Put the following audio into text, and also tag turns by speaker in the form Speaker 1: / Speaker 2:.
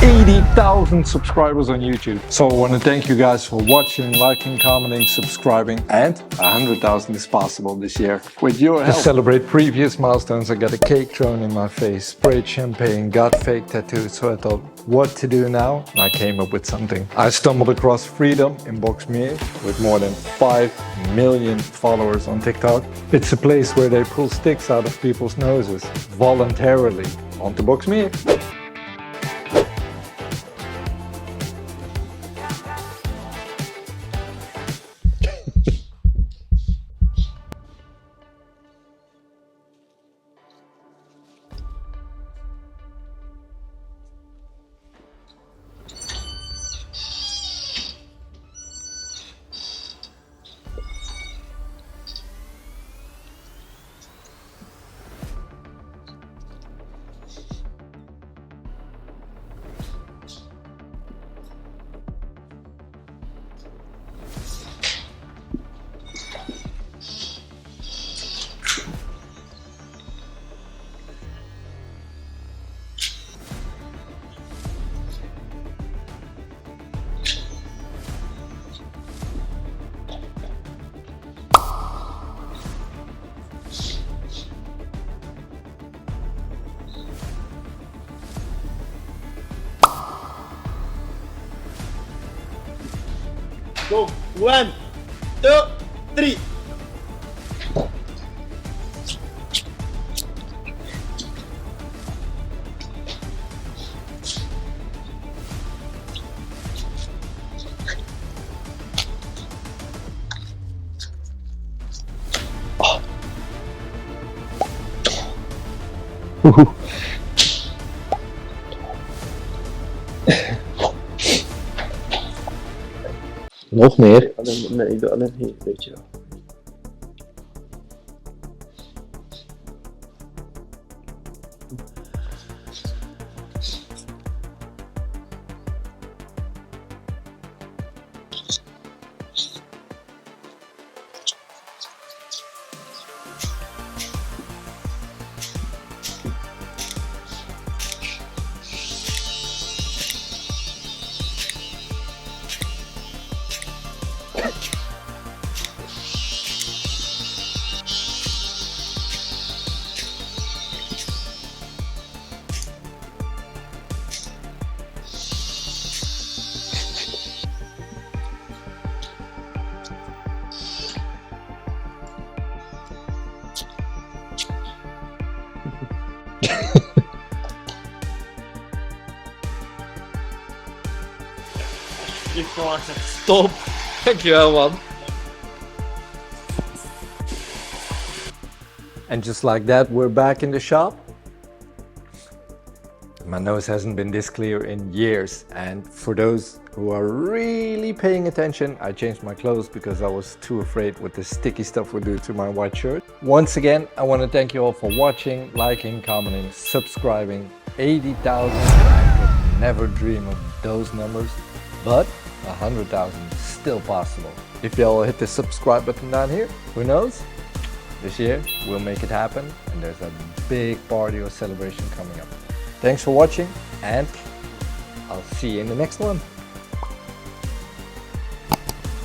Speaker 1: 80,000 subscribers on YouTube. So I want to thank you guys for watching, liking, commenting, subscribing, and 100,000 is possible this year with your help. To celebrate previous milestones, I got a cake thrown in my face, sprayed champagne, got fake tattoos, so I thought, what to do now? And I came up with something. I stumbled across freedom in Boxmeer with more than 5 million followers on TikTok. It's a place where they pull sticks out of people's noses voluntarily onto Boxmeer.
Speaker 2: Go, 1, 2, 3.
Speaker 3: Nog meer?
Speaker 2: Nee, ik doe alleen hier, weet je wel.
Speaker 3: Stop! Dankjewel man.
Speaker 1: And just like that, we're back in the shop. My nose hasn't been this clear in years, and for those who are really paying attention, I changed my clothes because I was too afraid what the sticky stuff would do to my white shirt. Once again, I want to thank you all for watching, liking, commenting, subscribing. 80,000, I could never dream of those numbers, but 100,000 is still possible. If y'all hit the subscribe button down here, who knows? This year we'll make it happen, and there's a big party or celebration coming up. Thanks for watching, and I'll see you in the next one.